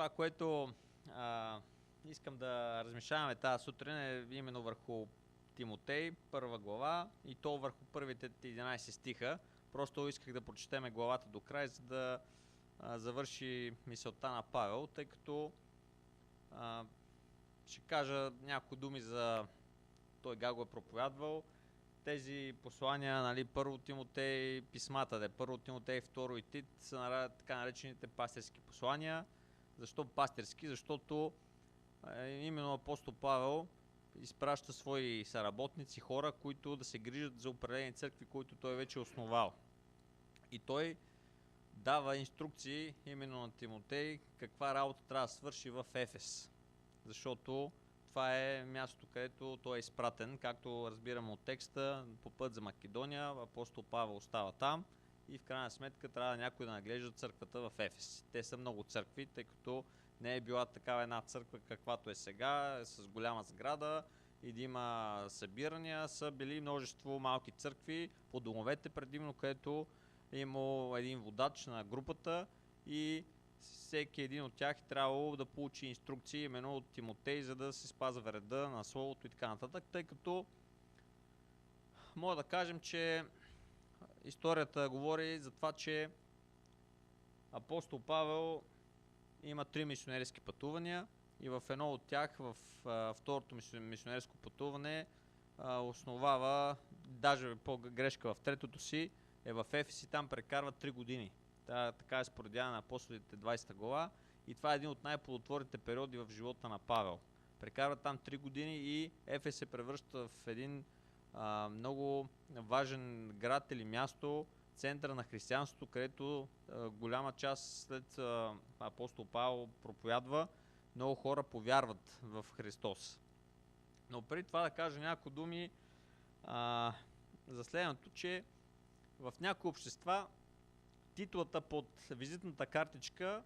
това, което искам да размишляваме тази сутрин е именно върху Тимотей, първа глава и то върху първите 11 стиха. Просто исках да прочетеме главата до край, за да завърши мисълта на Павел, тъй като ще кажа няколко думи за той как го е проповядвал. Тези послания, нали, първо Тимотей, писмата, първо Тимотей, второ и Тит са така наречените пастирски послания. Защо пастирски? Защото именно апостол Павел изпраща свои съработници, хора, които да се грижат за определени църкви, които той вече е основал. И той дава инструкции именно на Тимотей каква работа трябва да свърши в Ефес. Защото това е мястото, където той е изпратен, както разбираме от текста, по път за Македония, апостол Павел остава там и в крайна сметка трябва някой да наглежда църквата в Ефес. Те са много църкви, тъй като не е била такава една църква, каквато е сега, с голяма сграда и да има събирания, са били множество малки църкви по домовете предимно, където е имал един водач на групата и всеки един от тях е трябвало да получи инструкции именно от Тимотей, за да се спазва реда на словото и така нататък, тъй като мога да кажем, че историята говори за това, че апостол Павел има 3 мисионерски пътувания и в едно от тях, в второто мисионерско пътуване, основава, даже по-грешка в третото си, е в Ефес и там прекарва 3 години. Така е според Деяния на апостолите 20 глава и това е един от най-плодотворните периоди в живота на Павел. Прекарва там 3 години и Ефес се превръща в един много важен град или място, центъра на християнството, където голяма част след апостол Павел проповядва, много хора повярват в Христос. Но преди това да кажа няколко думи за следното, че в някои общества титлата под визитната картичка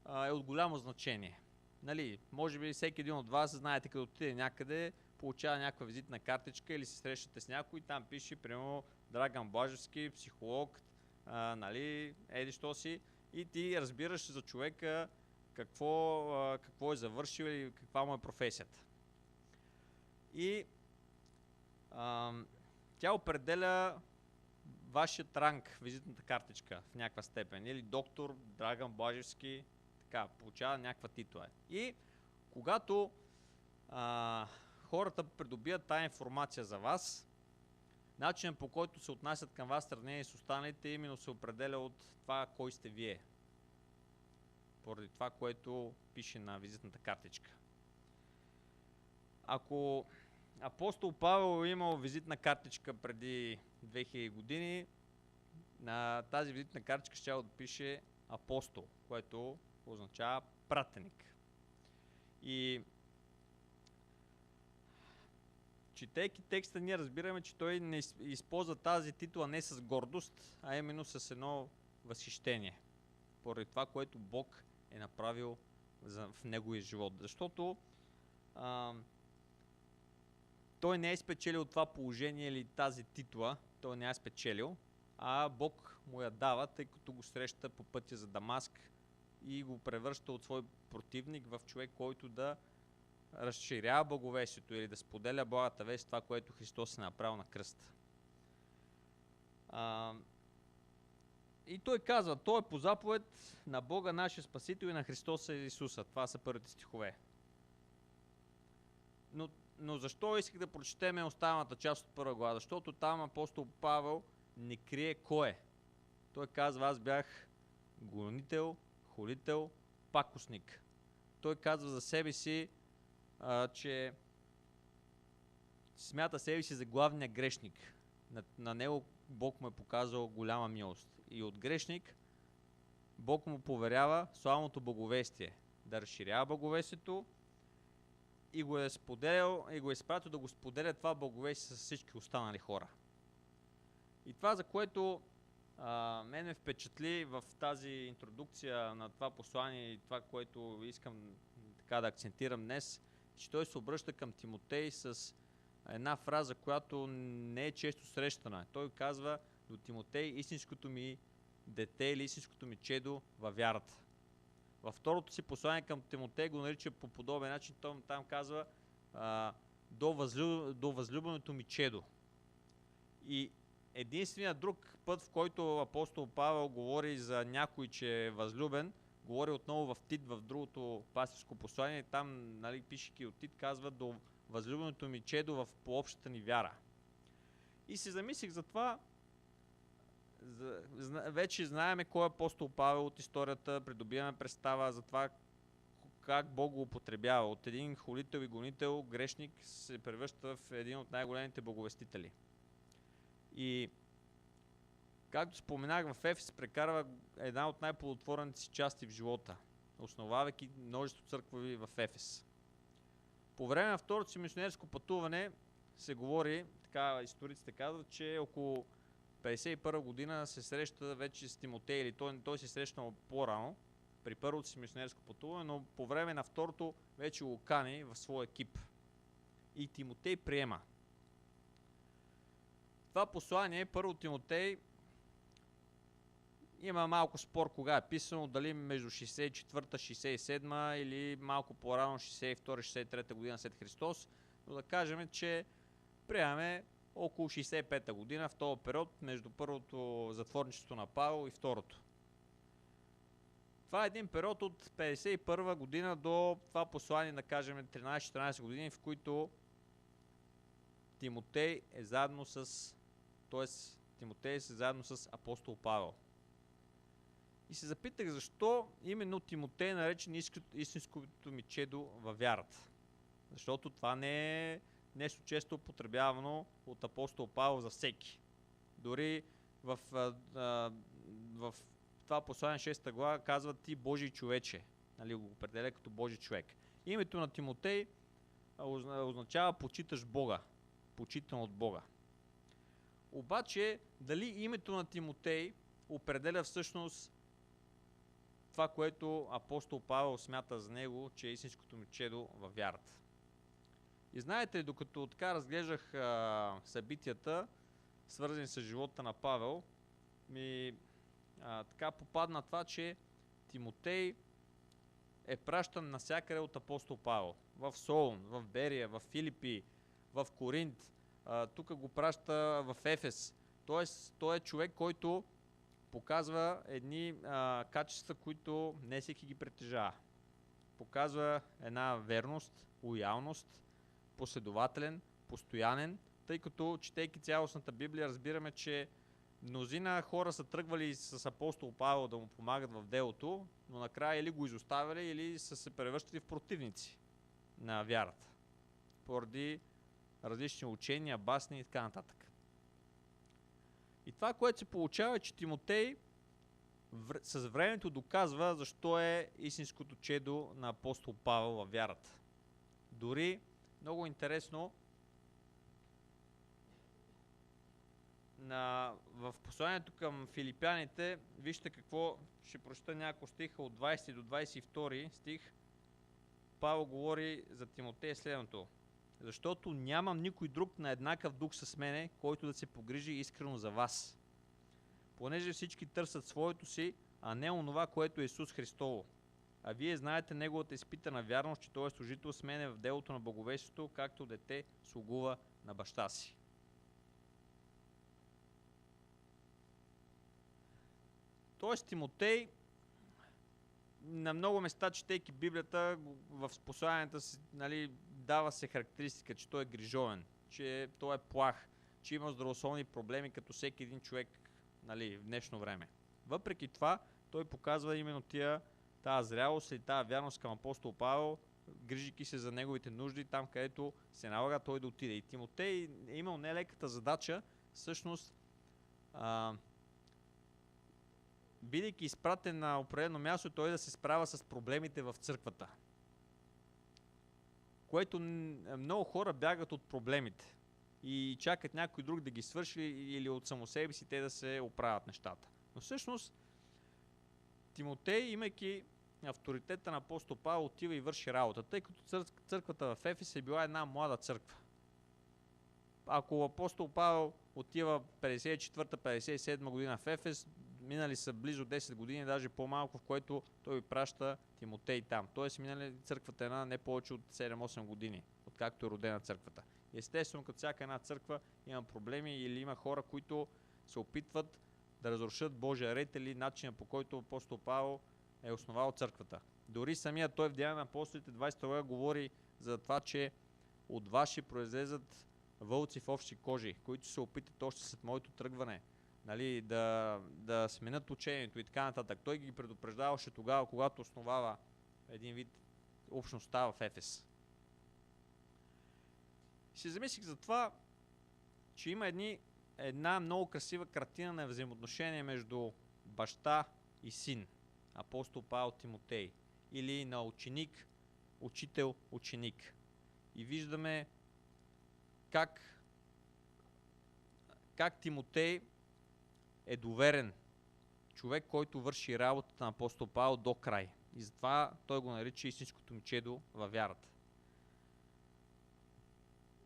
е от голямо значение. Нали, може би всеки един от вас, знаете, като отиде някъде, получава някаква визитна картичка или се срещате с някой, там пише, примерно, Драган Блажевски, психолог, нали, еди що си, и ти разбираш за човека какво е завършил или каква му е професията. И тя определя вашият ранг, визитната картичка в някаква степен. Или доктор Драган Блажевски, така, получава някаква титла. И когато хората придобият тази информация за вас, начинът по който се отнасят към вас в сравнение с останалите именно се определя от това кой сте вие. Поради това, което пише на визитната картичка. Ако апостол Павел е имал визитна картичка преди 2000 години, на тази визитна картичка ще да пише апостол, което означава пратеник. И четейки текста, ние разбираме, че той не използва тази титла не с гордост, а именно с едно възхищение. Поради това, което Бог е направил в неговия живот. Защото той не е спечелил това положение или тази титла, той не е спечелил, а Бог му я дава, тъй като го среща по пътя за Дамаск и го превръща от свой противник в човек, който да разширява благовестието или да споделя благата вест, това, което Христос е направил на кръста. И той казва, той е по заповед на Бога, нашия Спасител и на Христоса Исуса. Това са първите стихове. Но защо исках да прочетеме останалата част от първа глава? Защото там апостол Павел не крие кой е. Той казва, аз бях гонител, холител, пакостник. Той казва за себе си, че смята себе си за главния грешник. На него Бог му е показал голяма милост. И от грешник Бог му поверява славното благовестие. Да разширява благовестието и го е споделял и го е изпратил да го споделя това благовестие с всички останали хора. И това, за което мен ме впечатли в тази интродукция на това послание и това, което искам така да акцентирам днес, че той се обръща към Тимотей с една фраза, която не е често срещана. Той казва до Тимотей, истинското ми дете или истинското ми чедо във вярата. Във второто си послание към Тимотей го нарича по подобен начин. Там казва до възлюбеното ми чедо. И единственият друг път, в който апостол Павел говори за някой, че е възлюбен, говори отново в Тит, в другото пастирско послание. Там, нали, пишейки от Тит, казва до възлюбеното ми чедо по общата ни вяра. И се замислих за това. Вече знаеме кой е апостол Павел от историята, придобиваме представа за това как Бог го употребява. От един хулител и гонител, грешник, се превръща в един от най-големите благовестители. И както споменах, в Ефес прекарва една от най-плодотворните си части в живота, основавайки множество църкви в Ефес. По време на второто си мисионерско пътуване се говори, така историците казват, че около 51 година се среща вече с Тимотей, или той се срещнал по-рано, при първото си мисионерско пътуване, но по време на второто вече го кани в своя екип. И Тимотей приема. Това послание, първо Тимотей, има малко спор кога е писано, дали между 64-та, 67-та или малко по-рано 62-63 година след Христос, но да кажем, че приемаме около 65-та година, в този период между първото затворничество на Павел и второто. Това е един период от 51 година до това послание, да кажем 13-14 години, в които Тимотей е заедно с апостол Павел. И се запитах защо именно Тимотей е наречен истинското ми чедо във вярата. Защото това не е нещо често употребявано от апостол Павел за всеки. Дори в това послание 6 глава казва ти Божий човече. Нали, го определя като Божий човек. Името на Тимотей означава почиташ Бога. Почитан от Бога. Обаче, дали името на Тимотей определя всъщност това, което апостол Павел смята за него, че е истинското ми чедо във вярата. И знаете, докато така разглеждах събитията, свързани с живота на Павел, така попадна това, че Тимотей е пращан навсякъде от апостол Павел. В Солун, в Берия, в Филипи, в Коринт, тук го праща в Ефес. Тоест, той е човек, който показва едни качества, които не всеки ги притежава. Показва една верност, лоялност, последователен, постоянен, тъй като, четейки цялостната Библия, разбираме, че мнозина хора са тръгвали с апостол Павел да му помагат в делото, но накрая или го изоставили, или са се превръщали в противници на вярата. Поради различни учения, басни и така нататък. И това, което се получава, е, че Тимотей с времето доказва защо е истинското чедо на апостол Павел във вярата. Дори, много интересно, в посланието към филипяните, вижте какво, ще прочета няколко стиха от 20 до 22 стих. Павел говори за Тимотей следното. Защото нямам никой друг на еднакъв дух с мене, който да се погрижи искрено за вас. Понеже всички търсят своето си, а не онова, което е Исус Христово. А вие знаете неговата изпитана вярност, че той е служител с мене в делото на благовестието, както дете слугува на баща си. Тоест Тимотей, на много места, четейки Библията, в посланията си, нали, дава се характеристика, че той е грижовен, че той е плах, че има здравословни проблеми, като всеки един човек, нали, в днешно време. Въпреки това, той показва именно тази зрялост и тази вярност към апостол Павел, грижики се за неговите нужди, там където се налага той да отиде. И Тимотей е имал нелеката задача, всъщност, бидейки изпратен на определено място, той да се справя с проблемите в църквата. Което много хора бягат от проблемите и чакат някой друг да ги свърши или от само себе си те да се оправят нещата. Но всъщност Тимотей, имайки авторитета на апостол Павел, отива и върши работа, тъй като църквата в Ефес е била една млада църква. Ако апостол Павел отива 54-57 година в Ефес, минали са близо 10 години, даже по-малко, в което той праща Тимотей там. Тоест минали църквата една не повече от 7-8 години, откакто е родена църквата. Естествено, като всяка една църква има проблеми или има хора, които се опитват да разрушат Божия ред или начина, по който апостол Павел е основал църквата. Дори самия той в Деяния на апостолите 20 глава говори за това, че от вас ще произлезат вълци в овчи кожи, които се опитат още след моето тръгване, нали, да сменят учението и така нататък. Той ги предупреждаваше тогава, когато основава един вид общността в Ефес. Си замислих за това, че има една много красива картина на взаимоотношение между баща и син, апостол Павел Тимотей, или на ученик, учител, ученик. И виждаме как Тимотей е доверен човек, който върши работата на апостол Павел до край. И затова той го нарича истинското момчедо във вярата.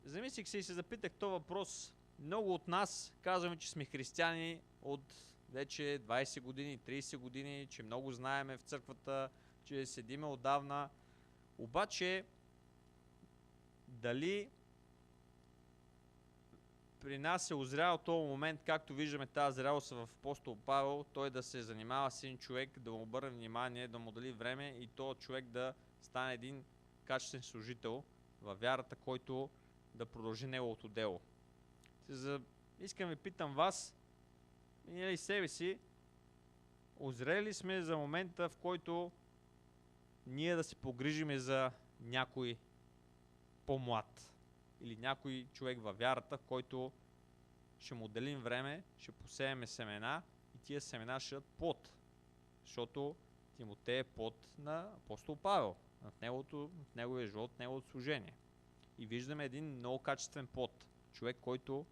Замислих се и се запитах този въпрос. Много от нас казваме, че сме християни от вече 20 години, 30 години, че много знаеме в църквата, че седиме отдавна. Обаче, дали при нас е озрял този момент, както виждаме тази зрялост в апостол Павел, той да се занимава с един човек, да му обърне внимание, да му дали време и този човек да стане един качествен служител във вярата, който да продължи неговото дело. Искам да питам вас, и себе си, озрели сме за момента, в който ние да се погрижиме за някой по-млад или някой човек във вярата, в който ще му отделим време, ще посееме семена и тия семена ще дадат плод. Защото Тимотей е плод на апостол Павел, в неговия живот, в неговото служение. И виждаме един много качествен плод. Човек, който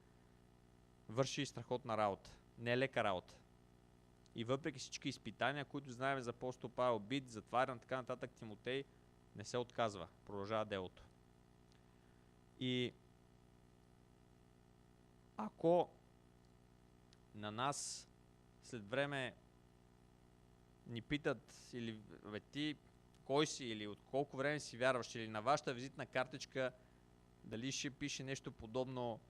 върши страхотна работа. Не е лека работа. И въпреки всички изпитания, които знаем за апостол Павел, бит, затварян, така нататък, Тимотей не се отказва. Продължава делото. И ако на нас след време ни питат или ти кой си или от колко време си вярваш, или на вашата визитна картичка дали ще пише нещо подобно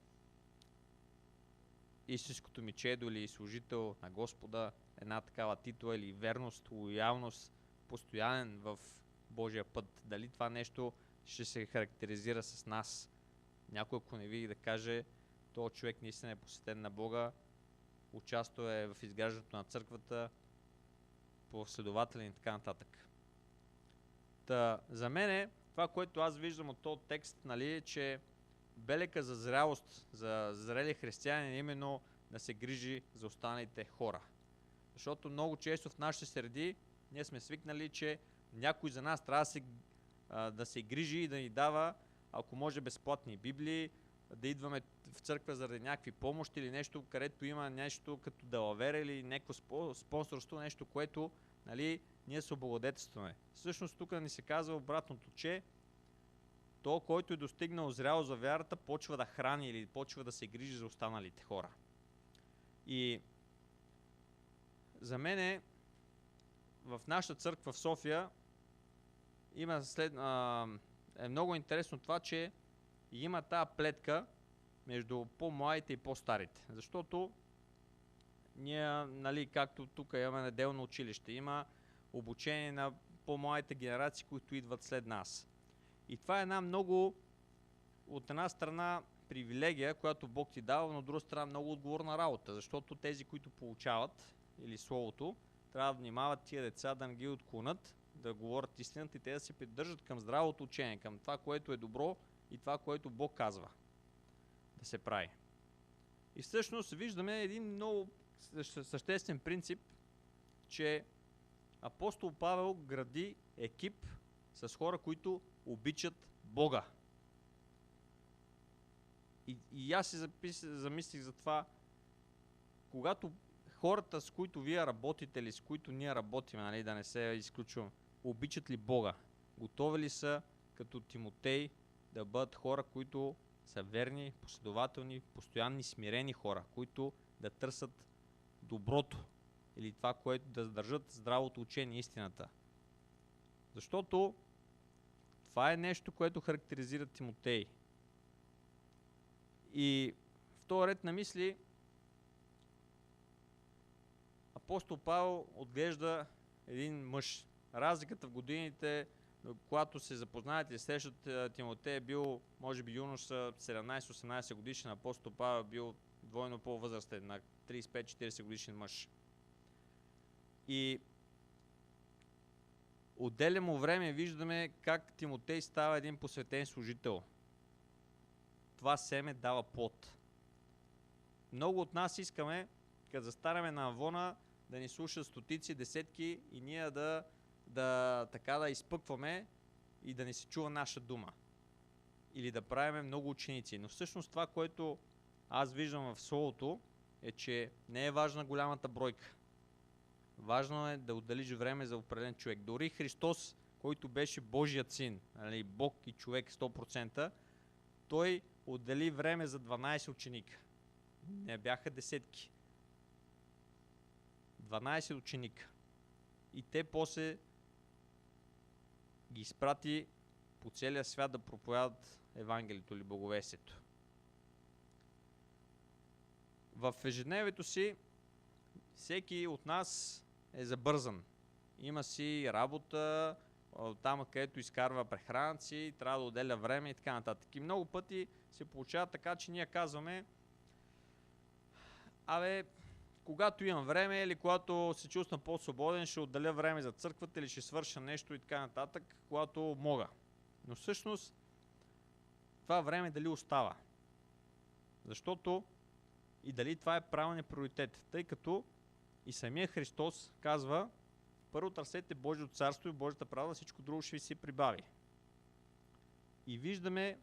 истинското ми чедо или служител на Господа, една такава титла или верност, лоялност, постоянен в Божия път. Дали това нещо ще се характеризира с нас? Някой, ако не види да каже, този човек наистина е посветен на Бога, участва е в изграждането на църквата, последователен и така нататък. За мен това, което аз виждам от този текст, нали, е, че белека за зрялост, за зрели християни е именно да се грижи за останалите хора. Защото много често в нашите среди ние сме свикнали, че някой за нас трябва да се грижи и да ни дава, ако може, безплатни библии, да идваме в църква заради някакви помощи или нещо, където има нещо като далавера или някакво спонсорство, нещо, което, нали, ние се облагодетелстваме. Всъщност тук ни се казва обратното, че то, който е достигнал зряло за вярата, почва да храни или почва да се грижи за останалите хора. И за мен в нашата църква в София има е много интересно това, че има тази плетка между по-младите и по-старите. Защото ние, нали, както тук имаме неделно училище, има обучение на по-младите генерации, които идват след нас. И това е една много, от една страна, привилегия, която Бог ти дава, но от друга страна много отговорна работа, защото тези, които получават или Словото, трябва да внимават тия деца да не ги отклонят, да говорят истината и те да се придържат към здравото учение, към това, което е добро и това, което Бог казва да се прави. И всъщност виждаме един много съществен принцип, че апостол Павел гради екип с хора, които обичат Бога. И аз се замислих за това, когато хората, с които вие работите или с които ние работим, нали, да не се изключвам, обичат ли Бога? Готови ли са, като Тимотей, да бъдат хора, които са верни, последователни, постоянни, смирени хора, които да търсят доброто или това, което да държат здравото учение, истината. Защото това е нещо, което характеризира Тимотей. И в този ред на мисли апостол Павел отглежда един мъж. Разликата в годините, когато се запознаят и срещат, Тимотей е бил, може би, юноша 17-18 годишен, апостол Павел е бил двойно по-възрастен, на 35-40 годишен мъж. И отделя му време виждаме как Тимотей става един посветен служител. Това семе дава плод. Много от нас искаме, като застанаме на Авона, да ни слушат стотици, десетки и ние да изпъкваме и да не се чува наша дума. Или да правим много ученици. Но всъщност това, което аз виждам в Словото, е, че не е важна голямата бройка. Важно е да отделиш време за определен човек. Дори Христос, който беше Божият син, нали, Бог и човек 100%, той отдели време за 12 ученика. Не бяха десетки. 12 ученика. И те после ги изпрати по целия свят да проповядат Евангелието или Благовестието. В ежедневието си всеки от нас е забързан. Има си работа, там където изкарва прехраната си, трябва да отделя време и така нататък. И много пъти се получава така, че ние казваме: когато имам време или когато се чувствам по-свободен, ще отделя време за църквата или ще свърша нещо и така нататък, когато мога. Но всъщност това време дали остава? Защото и дали това е правилният приоритет? Тъй като и самия Христос казва: първо търсете Божието царство и Божията правда, всичко друго ще ви се прибави. И виждаме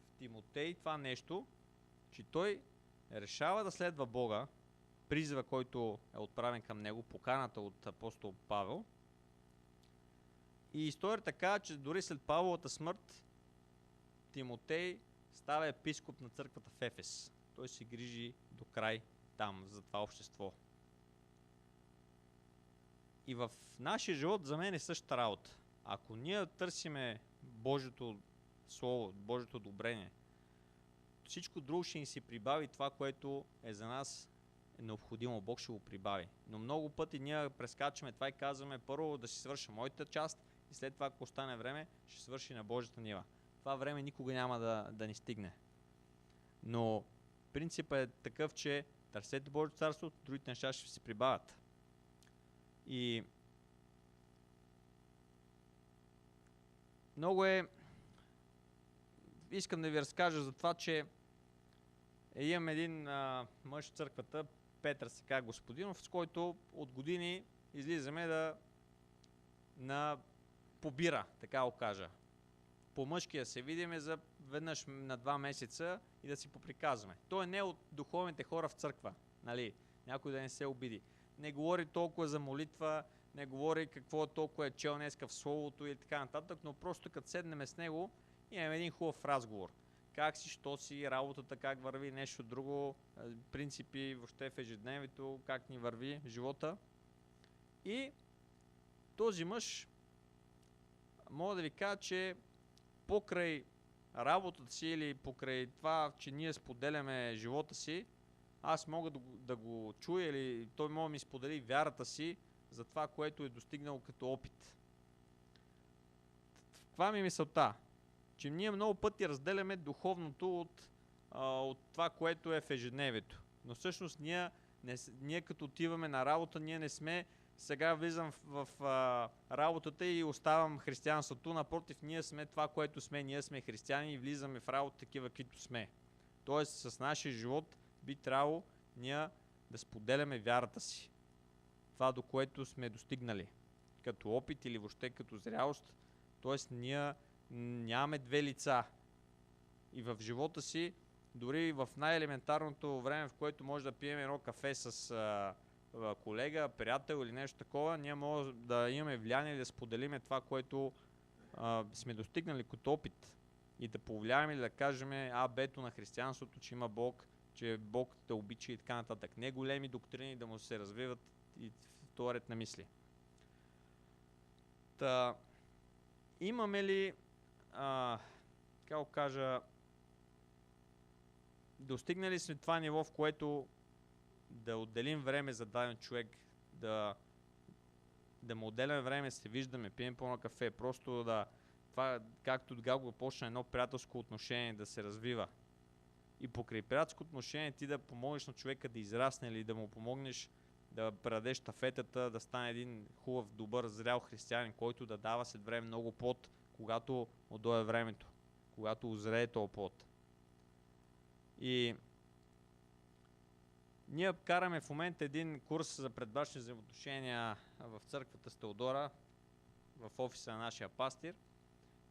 в Тимотей това нещо, че той решава да следва Бога, призива, който е отправен към него, поканата от апостол Павел. И историята казва, че дори след Павловата смърт Тимотей става епископ на църквата в Ефес. Той се грижи до край там, за това общество. И в нашия живот за мен е същата работа. Ако ние търсиме Божието Слово, Божието одобрение, всичко друго ще ни се прибави, това, което е за нас е необходимо. Бог ще го прибави. Но много пъти ние прескачаме това и казваме: първо да си свърша моята част и след това, ако остане време, ще свърши на Божията нива. Това време никога няма да ни стигне. Но принципът е такъв, че търсете Божието царство, другите неща ще се прибавят. И много искам да ви разкажа за това, че имам един мъж в църквата, Петър се казва Господинов, с който от години излизаме на побира, така го кажа. По-мъжки да се видиме за веднъж на 2 месеца и да си поприказваме. Той не е от духовните хора в църква, нали? Някой да не се обиди. Не говори толкова за молитва, не говори какво толкова е чел днеска в Словото и така нататък, но просто като седнем с него, имаме един хубав разговор. Как си, що си, работата, как върви, нещо друго, принципи въобще в ежедневието, как ни върви живота. И този мъж, мога да ви кажа, че покрай работата си или покрай това, че ние споделяме живота си, аз мога да го чуя или той може да ми сподели вярата си за това, което е достигнал като опит. Това ми е мисълта, че ние много пъти разделяме духовното от това, което е в ежедневието. Но всъщност ние като отиваме на работа, ние не сме сега влизам в работата и оставам християнството. Напротив, ние сме това, което сме. Ние сме християни и влизаме в работа такива, каквито сме. Тоест, с нашия живот би трябвало ние да споделяме вярата си. Това, до което сме достигнали. Като опит или въобще като зрялост. Тоест, ние нямаме две лица. И в живота си, дори в най-елементарното време, в което може да пием едно кафе с колега, приятел или нещо такова, ние може да имаме влияние да споделиме това, което сме достигнали като опит и да повлияем или да кажем А-бето на християнството, че има Бог че Бог те обича и така нататък. Не големи доктрини да му се развиват и в този ред на мисли. Та, имаме ли, как го кажа, достигнали сме това ниво, в което да отделим време за даден човек, да му отделяме време, се виждаме, пием по-на кафе, просто да, това, както Гаго почна едно приятелско отношение да се развива. И покрай приятелско отношение ти да помогнеш на човека да израсне или да му помогнеш да предадеш щафетата, да стане един хубав, добър, зрял християнин, който да дава след време много плод, когато му дойде времето, когато озрее този плод. И ние караме в момента един курс за предбрачни взаимоотношения в църквата с Теодора, в офиса на нашия пастир.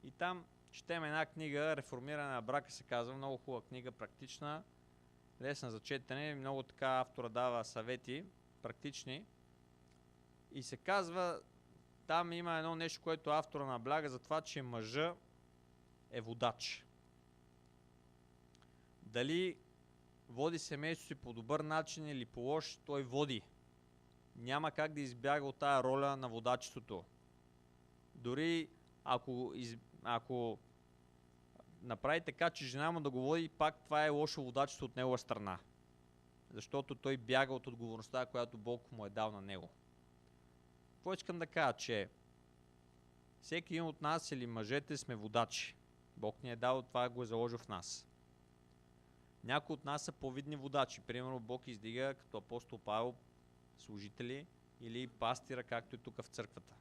И там четем една книга, Реформиране на брака се казва, много хубава книга, практична, лесна за четене, много така автора дава съвети, практични. И се казва, там има едно нещо, което автора набляга за това, че мъжът е водач. Дали води семейството си по добър начин или по лош, той води. Няма как да избяга от тая роля на водачеството. Дори ако направи така, че жена му да го води, пак това е лошо водачество от негова страна. Защото той бяга от отговорността, която Бог му е дал на него. Какво искам да кажа, че всеки един от нас или мъжете сме водачи. Бог ни е дал, това го е заложил в нас. Някои от нас са по-видни водачи. Примерно Бог издига като апостол Павел служители или пастира, както и тук в църквата.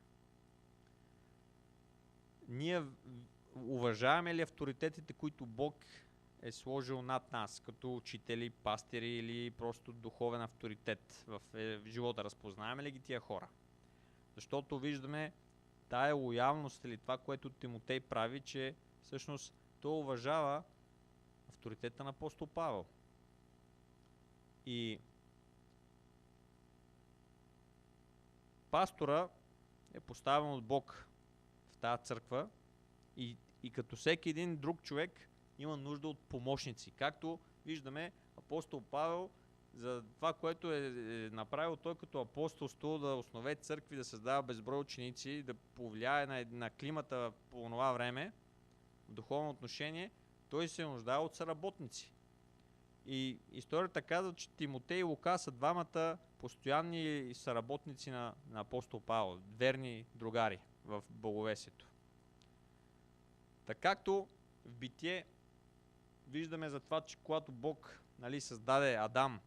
Ние уважаваме ли авторитетите, които Бог е сложил над нас, като учители, пастири или просто духовен авторитет в живота? Разпознаваме ли ги тия хора? Защото виждаме тая лоялност или това, което Тимотей прави, че всъщност той уважава авторитета на апостол Павел. И пастора е поставен от Бог в тази църква и като всеки един друг човек има нужда от помощници. Както виждаме, апостол Павел за това, което е направил той като апостолство, да основе църкви, да създава безброй ученици, да повлияе на климата по това време, в духовно отношение, той се нуждае от съработници. И историята казва, че Тимотей и Лука са двамата постоянни съработници на апостол Павел, верни другари в благовестието. Така както в Битие виждаме за това, че когато Бог създаде Адам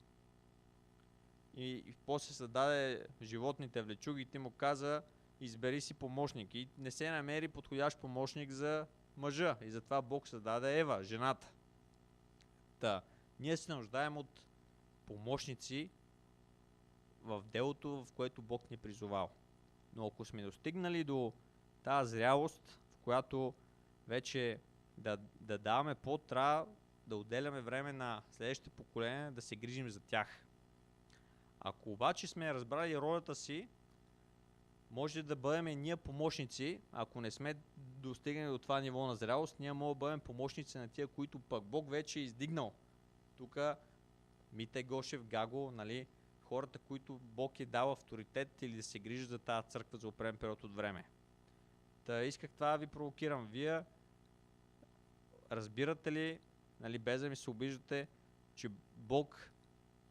и после създаде животните, влечугите, му каза: избери си помощник. И не се намери подходящ помощник за мъжа. И затова Бог създаде Ева, жената. Ние се нуждаем от помощници в делото, в което Бог ни призовал. Но ако сме достигнали до тази зрялост, в която вече да даваме плод, трябва да отделяме време на следващите поколения, да се грижим за тях. Ако обаче сме разбрали ролята си, може да бъдем и ние помощници. Ако не сме достигнали до това ниво на зрялост, ние можем да бъдем помощници на тия, които пък Бог вече е издигнал. Тук Мите, Гошев, Гаго, хората, които Бог е дал авторитет или да се грижат за тази църква за определен период от време. Исках това да ви провокирам. Вие разбирате ли, без да ми се обиждате, че Бог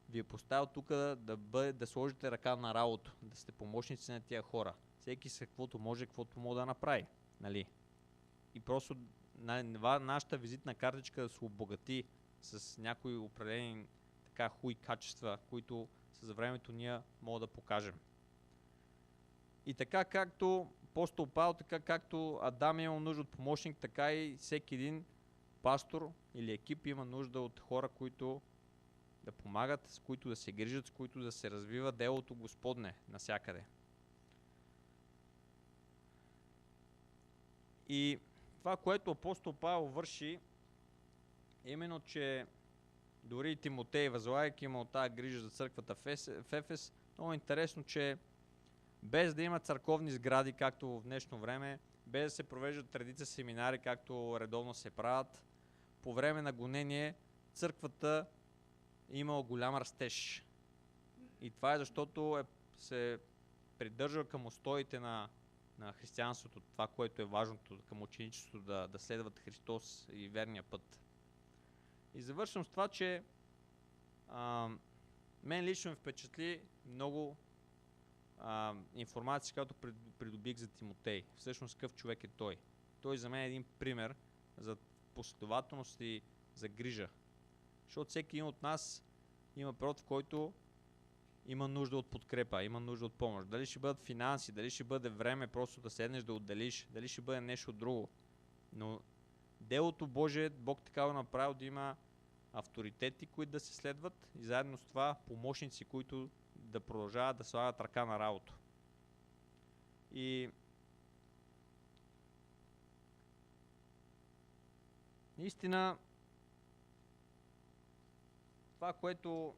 ви е поставил тук да сложите ръка на работа, да сте помощници на тия хора. Всеки с каквото може да направи. И просто нашата визитна картичка да се обогати с някои определени хуй качества, които с времето ние мога да покажем. И така както апостол Павел, така както Адам има нужда от помощник, така и всеки един пастор или екип има нужда от хора, които да помагат, с които да се грижат, с които да се развива делото Господне навсякъде. И това, което апостол Павел върши, е именно, че дори Тимотей, възлагайки му от тази грижа за църквата в Ефес, много интересно, че без да има църковни сгради, както в днешно време, без да се провеждат редица семинари, както редовно се правят, по време на гонение църквата имал голям растеж. И това е защото се придържа към устоите на християнството, това, което е важното, към ученичеството, да следват Христос и верния път. И завършвам с това, че мен лично ме впечатли много информация, която придобих за Тимотей. Всъщност какъв човек е той. Той за мен е един пример за последователност и за грижа. Защото всеки един от нас има период, в който има нужда от подкрепа, има нужда от помощ. Дали ще бъдат финанси, дали ще бъде време просто да седнеш да отделиш, дали ще бъде нещо друго. Но делото Божие, Бог така го направил да има авторитети, които да се следват и заедно с това помощници, които да продължават да слагат ръка на работа. И наистина това, което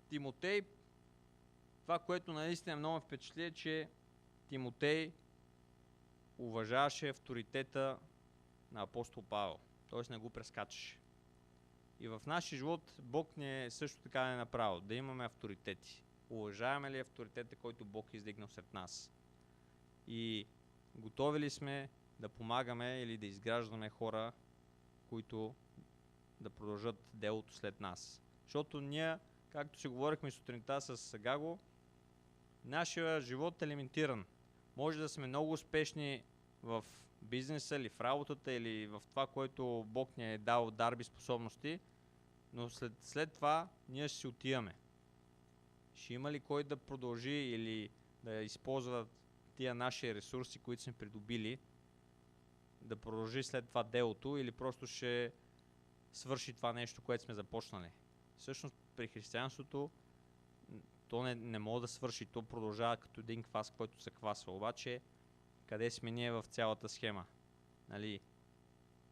Тимотей, това, което наистина много ме впечатли, е, че Тимотей уважаваше авторитета на апостол Павел. Т.е. не го прескачаше. И в нашия живот Бог ни е също така не направил. Да имаме авторитети. Уважаваме ли авторитета, който Бог е издигнал сред нас? И готови ли сме да помагаме или да изграждаме хора, които да продължат делото след нас? Защото ние, както си говорихме сутринта с Гаго, нашия живот е лимитиран. Може да сме много успешни в бизнеса или в работата или в това, което Бог ни е дал дарби, способности, но след това ние ще си отиваме. Ще има ли кой да продължи или да използва тия наши ресурси, които сме придобили, да продължи след това делото, или просто ще свърши това нещо, което сме започнали? Всъщност при християнството то не може да свърши, то продължава като един квас, който се квасва. Обаче къде сме ние в цялата схема? Нали?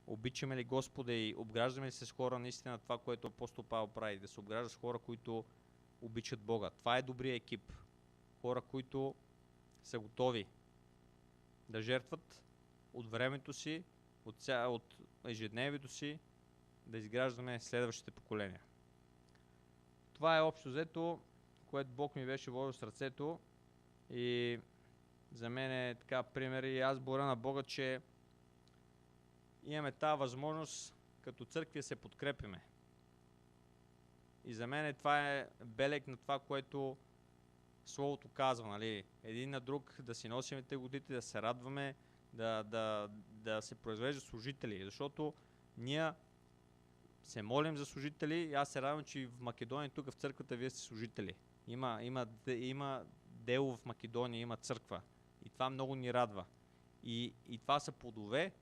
Обичаме ли Господа и обграждаме ли се с хора наистина това, което апостол Павел прави? Да се обгражда с хора, които обичат Бога. Това е добрият екип. Хора, които са готови да жертват от времето си, от ежедневието си, да изграждаме следващите поколения. Това е общо взето, което Бог ми беше вложил в сърцето, и за мен е така пример, и аз благодаря на Бога, че имаме тази възможност като църкви да се подкрепиме. И за мен това е белег на това, което Словото казва, нали? Един на друг да си носим теготите, да се радваме, да се произвежда служители, защото ние се молим за служители и аз се радвам, че в Македония, тук в църквата, вие сте служители. Има дело в Македония, има църква. И това много ни радва. И това са плодове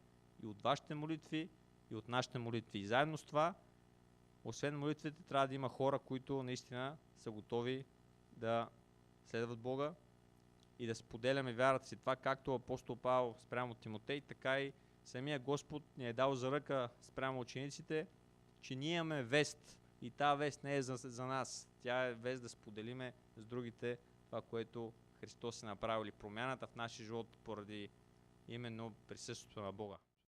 и от вашите молитви, и от нашите молитви. И заедно с това, освен молитвите, трябва да има хора, които наистина са готови да следват Бога и да споделяме вярата си. Това както апостол Павел спрямо Тимотей, така и самия Господ ни е дал за ръка спрямо учениците, че ние имаме вест. И тази вест не е за нас. Тя е вест да споделиме с другите това, което Христос е направил, и промяната в нашия живот поради именно присъствието на Бога.